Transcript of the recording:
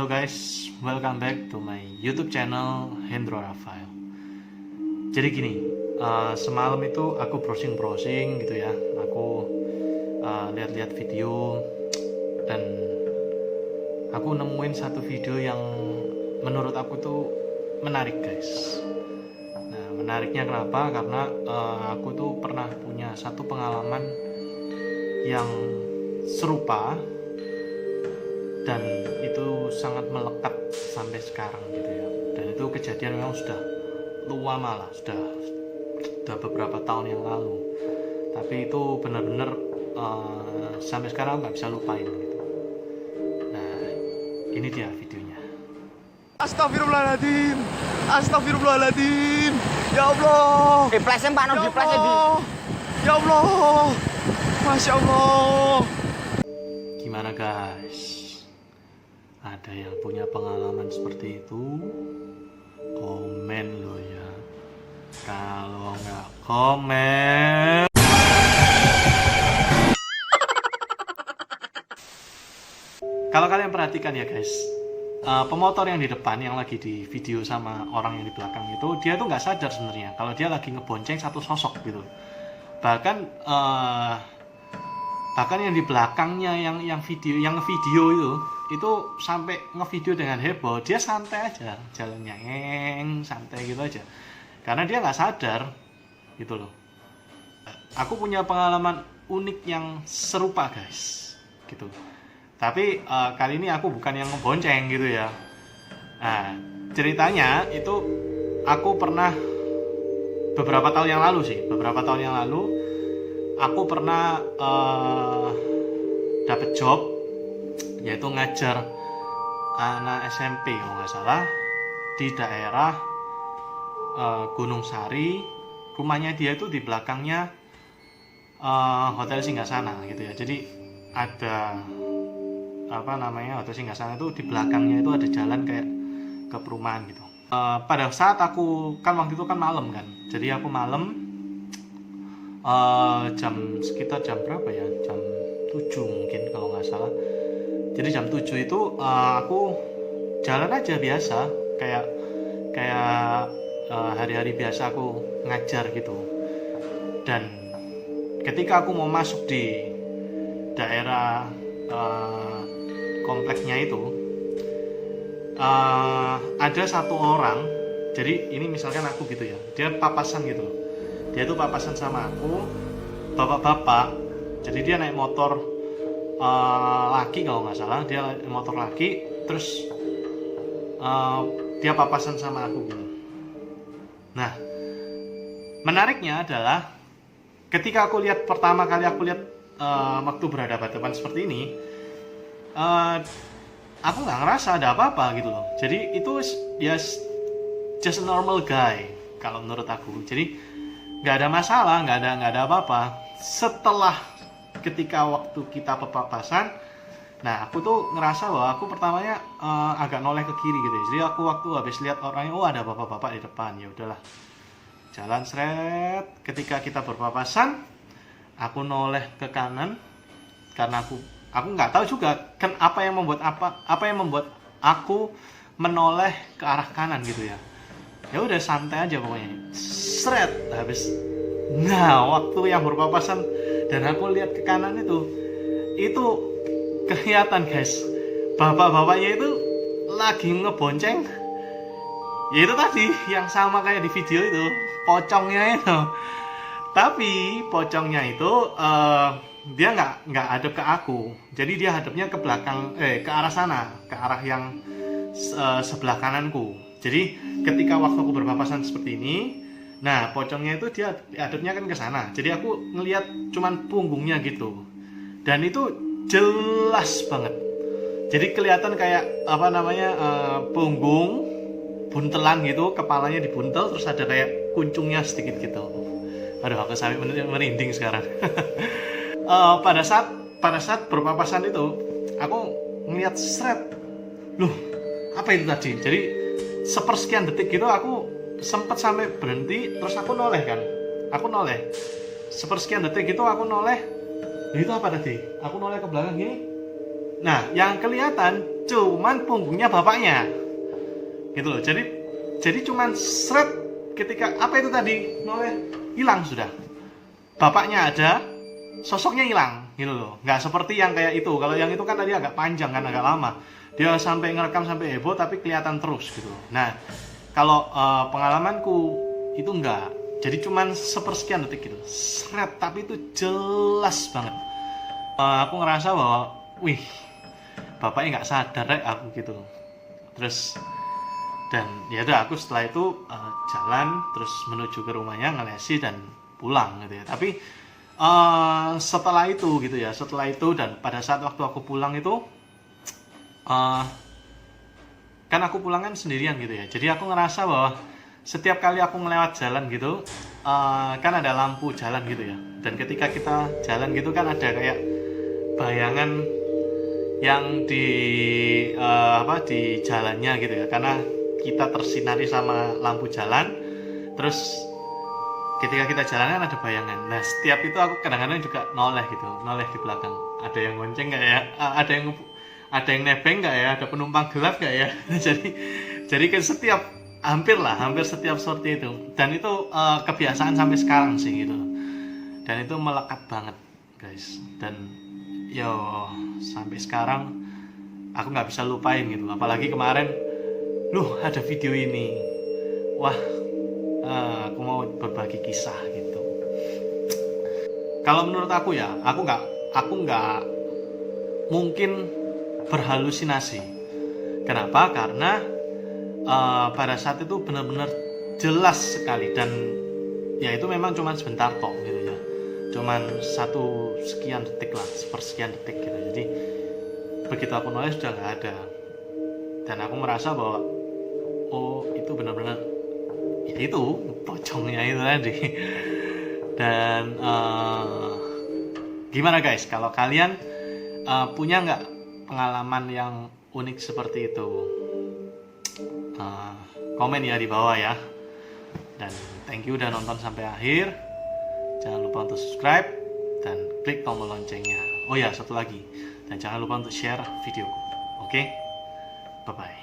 Halo guys, welcome back to my YouTube channel Hendro Rafael. Jadi gini, semalam itu aku browsing gitu ya. Aku lihat-lihat video dan aku nemuin satu video yang menurut aku tuh menarik guys. Nah, menariknya kenapa? Karena aku tuh pernah punya satu pengalaman yang serupa dan itu sangat melekat sampai sekarang gitu ya. Dan itu kejadian memang sudah lama lah, sudah beberapa tahun yang lalu. Tapi itu benar-benar sampai sekarang nggak bisa lupain gitu. Nah, ini dia videonya. Astagfirullahaladzim, astagfirullahaladzim, ya Allah. Flashnya Pak, Ya di flashnya di. Allah, ya Allah, Masya Allah. Gimana guys? Ada yang punya pengalaman seperti itu? Komen lo ya. Kalau nggak komen, kalau kalian perhatikan ya guys, pemotor yang di depan yang lagi di video sama orang yang di belakang itu, dia tuh nggak sadar sebenarnya kalau dia lagi ngebonceng satu sosok gitu. Bahkan yang di belakangnya yang video itu sampai ngevideo dengan heboh, dia santai aja jalannya, santai gitu aja, karena dia nggak sadar gitu loh. Aku punya pengalaman unik yang serupa guys gitu, tapi kali ini aku bukan yang ngebonceng gitu ya. Nah, ceritanya itu aku pernah beberapa tahun yang lalu aku pernah dapet job, yaitu ngajar anak SMP kalau nggak salah di daerah Gunung Sari. Rumahnya dia itu di belakangnya Hotel Singgasana gitu ya. Jadi ada Hotel Singgasana itu di belakangnya itu ada jalan kayak ke perumahan gitu. Pada saat aku kan waktu itu kan malam kan, jadi aku malam sekitar jam berapa ya, jam 7 mungkin kalau nggak salah. Jadi jam 7 itu aku jalan aja biasa, kayak hari-hari biasa aku ngajar gitu. Dan ketika aku mau masuk di daerah kompleknya itu, ada satu orang. Jadi ini misalkan aku gitu ya, dia papasan gitu loh. Dia tuh papasan sama aku, bapak-bapak. Jadi dia naik motor laki kalau nggak salah, dia naik motor laki, terus dia papasan sama aku gitu. Nah, menariknya adalah ketika aku lihat pertama kali waktu berhadapan seperti ini, aku nggak ngerasa ada apa-apa gitu loh. Jadi itu ya just a normal guy kalau menurut aku. Jadi nggak ada masalah, nggak ada apa-apa. Setelah ketika waktu kita papasan, nah aku tuh ngerasa bahwa aku pertamanya agak noleh ke kiri gitu. Jadi aku waktu habis lihat orangnya, oh ada bapak-bapak di depan, ya udahlah jalan seret. Ketika kita berpapasan, aku noleh ke kanan karena aku nggak tahu juga kan apa yang membuat aku menoleh ke arah kanan gitu ya. Ya udah santai aja pokoknya, seret habis. Nah, waktu yang berpapasan dan aku lihat ke kanan itu kelihatan guys, bapak-bapaknya itu lagi ngebonceng. Ya itu tadi yang sama kayak di video itu, pocongnya itu. Tapi pocongnya itu dia nggak hadap ke aku, jadi dia hadapnya ke belakang, ke arah sana, ke arah yang sebelah kananku. Jadi ketika waktu aku berpapasan seperti ini, nah pocongnya itu dia hadapnya kan ke sana. Jadi aku ngelihat cuman punggungnya gitu, dan itu jelas banget. Jadi kelihatan kayak punggung buntelan gitu, kepalanya dibuntel, terus ada kayak kuncungnya sedikit gitu. Aduh, aku sampai merinding sekarang. Pada saat berpapasan itu, aku ngeliat seret, loh apa itu tadi? Jadi sepersekian detik gitu aku sempat sampai berhenti, terus aku noleh. Sepersekian detik gitu aku noleh. Itu apa tadi? Aku noleh ke belakang gini. Nah, yang kelihatan cuman punggungnya bapaknya gitu loh. Jadi cuman seret, ketika apa itu tadi noleh, hilang sudah, bapaknya ada, sosoknya hilang gitu loh. Nggak seperti yang kayak itu. Kalau yang itu kan tadi agak panjang kan, agak lama, dia sampai ngerekam sampai heboh tapi kelihatan terus gitu. Nah kalau pengalamanku itu enggak, jadi cuman sepersekian detik gitu, seret, tapi itu jelas banget. Aku ngerasa bahwa wih, bapaknya nggak sadar aku gitu. Terus dan ya udah, aku setelah itu jalan terus menuju ke rumahnya, ngelesi dan pulang gitu ya. Tapi setelah itu gitu ya, setelah itu dan pada saat waktu aku pulang itu kan aku pulang kan sendirian gitu ya. Jadi aku ngerasa bahwa setiap kali aku melewat jalan gitu, kan ada lampu jalan gitu ya. Dan ketika kita jalan gitu kan ada kayak bayangan yang di di jalannya gitu ya. Karena kita tersinari sama lampu jalan. Terus ketika kita jalan kan ada bayangan. Nah setiap itu aku kadang-kadang juga noleh gitu, noleh di belakang. Ada yang gonceng nggak ya? Ada yang nebeng nggak ya? Ada penumpang gelap nggak ya? jadi kan hampir setiap seperti itu. Dan itu kebiasaan sampai sekarang sih gitu. Dan itu melekat banget guys. Dan sampai sekarang aku nggak bisa lupain gitu. Apalagi kemarin, ada video ini. Wah, aku mau berbagi kisah gitu. Kalau menurut aku ya, aku nggak mungkin berhalusinasi. Kenapa? Karena pada saat itu benar-benar jelas sekali, dan ya itu memang cuman sebentar tok gitu ya, cuman sekian detik lah, sepersekian detik gitu. Jadi begitu aku nulis sudah nggak ada, dan aku merasa bahwa itu benar-benar ya itu pocongnya itu tadi. Dan gimana guys, kalau kalian punya nggak pengalaman yang unik seperti itu? Komen ya di bawah ya. Dan thank you udah nonton sampai akhir. Jangan lupa untuk subscribe dan klik tombol loncengnya. Oh ya, satu lagi, dan jangan lupa untuk share videoku. Oke? Bye bye.